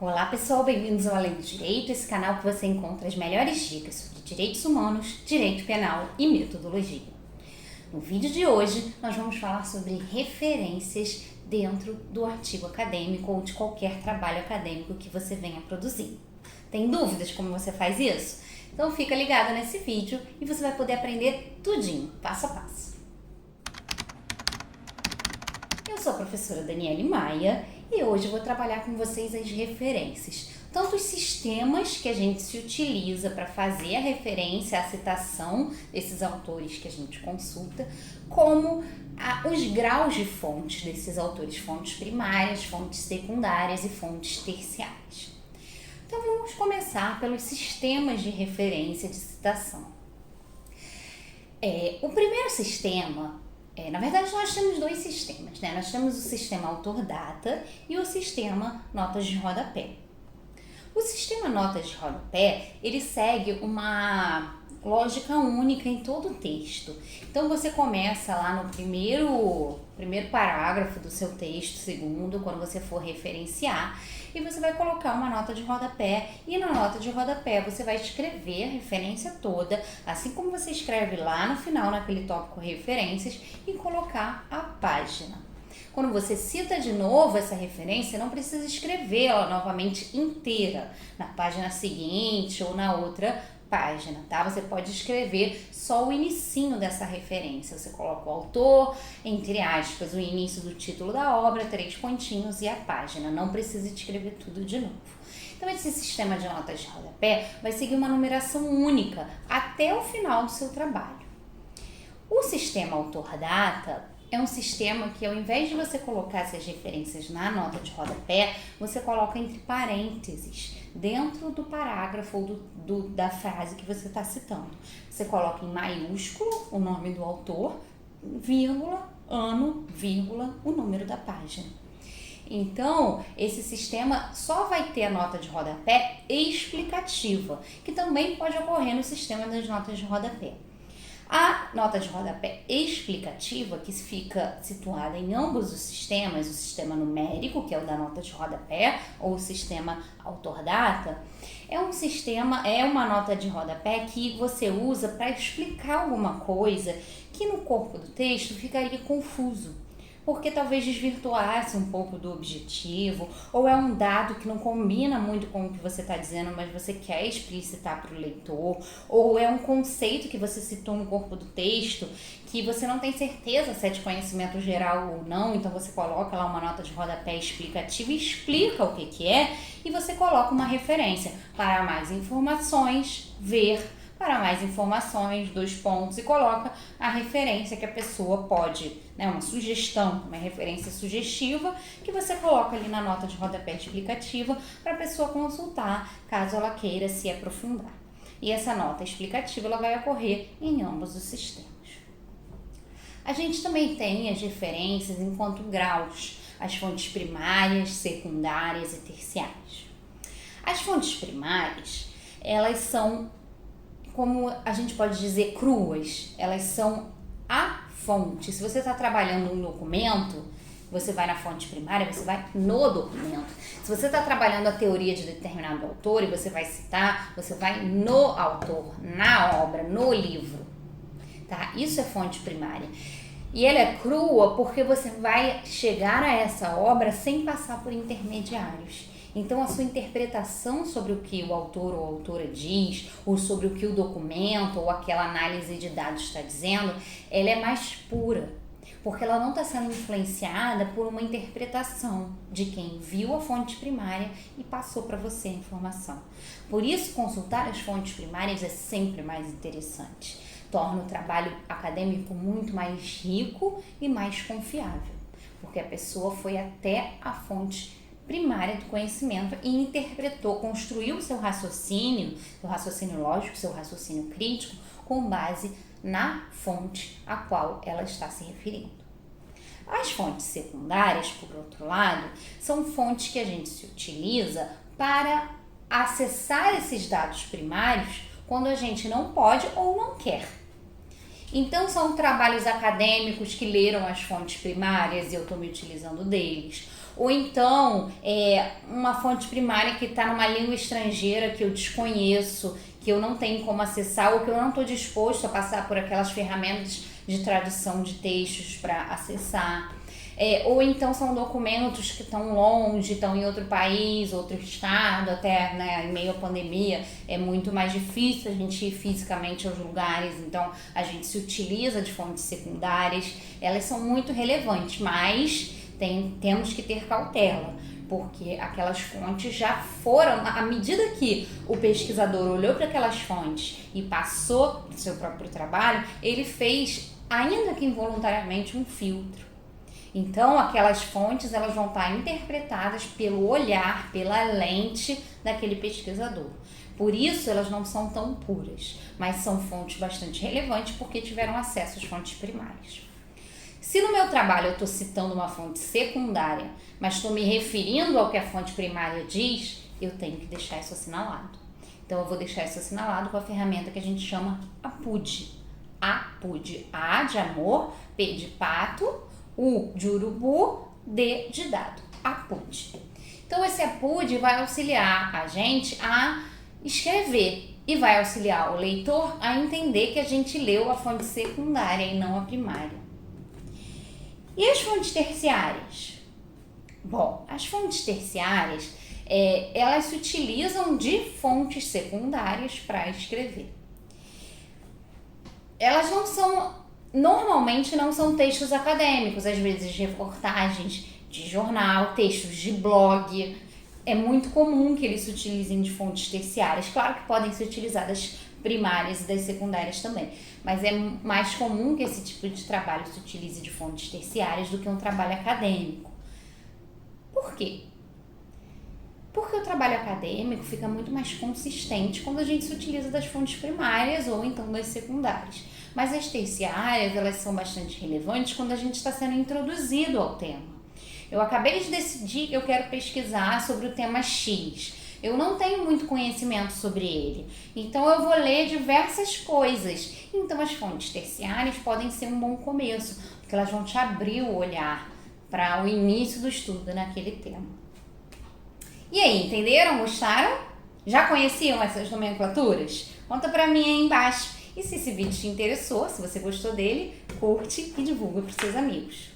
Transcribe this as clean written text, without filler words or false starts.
Olá pessoal, bem-vindos ao Além do Direito, esse canal que você encontra as melhores dicas sobre direitos humanos, direito penal e metodologia. No vídeo de hoje, nós vamos falar sobre referências dentro do artigo acadêmico ou de qualquer trabalho acadêmico que você venha produzir. Tem dúvidas como você faz isso? Então fica ligado nesse vídeo e você vai poder aprender tudinho, passo a passo. Eu sou a professora Daniele Maia e hoje eu vou trabalhar com vocês as referências, tanto os sistemas que a gente se utiliza para fazer a referência, a citação desses autores que a gente consulta, como os graus de fontes desses autores, fontes primárias, fontes secundárias e fontes terciárias. Então vamos começar pelos sistemas de referência de citação. O primeiro sistema, na verdade nós temos dois sistemas, né? Nós temos o sistema autor-data e o sistema notas de rodapé. O sistema notas de rodapé, ele segue uma lógica única em todo o texto. Então você começa lá no primeiro parágrafo do seu texto, segundo, quando você for referenciar, e você vai colocar uma nota de rodapé, e na nota de rodapé você vai escrever a referência toda, assim como você escreve lá no final, naquele tópico referências, e colocar a página. Quando você cita de novo essa referência, não precisa escrever ela novamente inteira, na página seguinte ou na outra página, tá? Você pode escrever só o inicinho dessa referência. Você coloca o autor, entre aspas, o início do título da obra, 3 pontinhos e a página. Não precisa escrever tudo de novo. Então, esse sistema de notas de rodapé vai seguir uma numeração única até o final do seu trabalho. O sistema autor-data é um sistema que, ao invés de você colocar essas referências na nota de rodapé, você coloca entre parênteses, dentro do parágrafo ou da frase que você está citando. Você coloca em maiúsculo o nome do autor, vírgula, ano, vírgula, o número da página. Então, esse sistema só vai ter a nota de rodapé explicativa, que também pode ocorrer no sistema das notas de rodapé. A nota de rodapé explicativa, que fica situada em ambos os sistemas, o sistema numérico, que é o da nota de rodapé, ou o sistema autor-data, é uma nota de rodapé que você usa para explicar alguma coisa que no corpo do texto ficaria confuso, porque talvez desvirtuasse um pouco do objetivo, ou é um dado que não combina muito com o que você está dizendo, mas você quer explicitar para o leitor, ou é um conceito que você citou no corpo do texto, que você não tem certeza se é de conhecimento geral ou não, então você coloca lá uma nota de rodapé explicativa e explica o que é, e você coloca uma referência para mais informações, ver, para mais informações, 2 pontos, e coloca a referência que a pessoa pode, uma sugestão, uma referência sugestiva, que você coloca ali na nota de rodapé explicativa para a pessoa consultar, caso ela queira se aprofundar. E essa nota explicativa ela vai ocorrer em ambos os sistemas. A gente também tem as referências enquanto graus, as fontes primárias, secundárias e terciárias. As fontes primárias, elas são, como a gente pode dizer, cruas, elas são a fonte. Se você está trabalhando um documento, você vai na fonte primária, você vai no documento. Se você está trabalhando a teoria de determinado autor e você vai citar, você vai no autor, na obra, no livro, tá? Isso é fonte primária. E ela é crua porque você vai chegar a essa obra sem passar por intermediários. Então, a sua interpretação sobre o que o autor ou a autora diz, ou sobre o que o documento ou aquela análise de dados está dizendo, ela é mais pura, porque ela não está sendo influenciada por uma interpretação de quem viu a fonte primária e passou para você a informação. Por isso, consultar as fontes primárias é sempre mais interessante. Torna o trabalho acadêmico muito mais rico e mais confiável, porque a pessoa foi até a fonte primária do conhecimento e interpretou, construiu o seu raciocínio lógico, seu raciocínio crítico, com base na fonte a qual ela está se referindo. As fontes secundárias, por outro lado, são fontes que a gente se utiliza para acessar esses dados primários quando a gente não pode ou não quer. Então, são trabalhos acadêmicos que leram as fontes primárias e eu estou me utilizando deles. ou então uma fonte primária que está numa língua estrangeira que eu desconheço, que eu não tenho como acessar ou que eu não estou disposto a passar por aquelas ferramentas de tradução de textos para acessar. Ou então são documentos que estão longe, estão em outro país, outro estado, até, né, em meio à pandemia é muito mais difícil a gente ir fisicamente aos lugares, então a gente se utiliza de fontes secundárias, elas são muito relevantes, mas temos que ter cautela, porque aquelas fontes já foram, à medida que o pesquisador olhou para aquelas fontes e passou para o seu próprio trabalho, ele fez, ainda que involuntariamente, um filtro. Então, aquelas fontes elas vão estar interpretadas pelo olhar, pela lente daquele pesquisador. Por isso, elas não são tão puras, mas são fontes bastante relevantes porque tiveram acesso às fontes primárias. Se no meu trabalho eu estou citando uma fonte secundária, mas estou me referindo ao que a fonte primária diz, eu tenho que deixar isso assinalado. Então, eu vou deixar isso assinalado com a ferramenta que a gente chama APUD. APUD. A de amor, P de pato, U de urubu, D de dado, APUD. Então esse APUD vai auxiliar a gente a escrever e vai auxiliar o leitor a entender que a gente leu a fonte secundária e não a primária. E as fontes terciárias? Bom, as fontes terciárias, elas se utilizam de fontes secundárias para escrever. Elas normalmente não são textos acadêmicos, às vezes reportagens de jornal, textos de blog. É muito comum que eles se utilizem de fontes terciárias. Claro que podem ser utilizadas primárias e das secundárias também, mas é mais comum que esse tipo de trabalho se utilize de fontes terciárias do que um trabalho acadêmico. Por quê? Porque o trabalho acadêmico fica muito mais consistente quando a gente se utiliza das fontes primárias ou então das secundárias. Mas as terciárias, elas são bastante relevantes quando a gente está sendo introduzido ao tema. Eu acabei de decidir que eu quero pesquisar sobre o tema X. Eu não tenho muito conhecimento sobre ele, então eu vou ler diversas coisas. Então as fontes terciárias podem ser um bom começo, porque elas vão te abrir o olhar para o início do estudo naquele tema. E aí, entenderam? Gostaram? Já conheciam essas nomenclaturas? Conta pra mim aí embaixo. E se esse vídeo te interessou, se você gostou dele, curte e divulga para os seus amigos.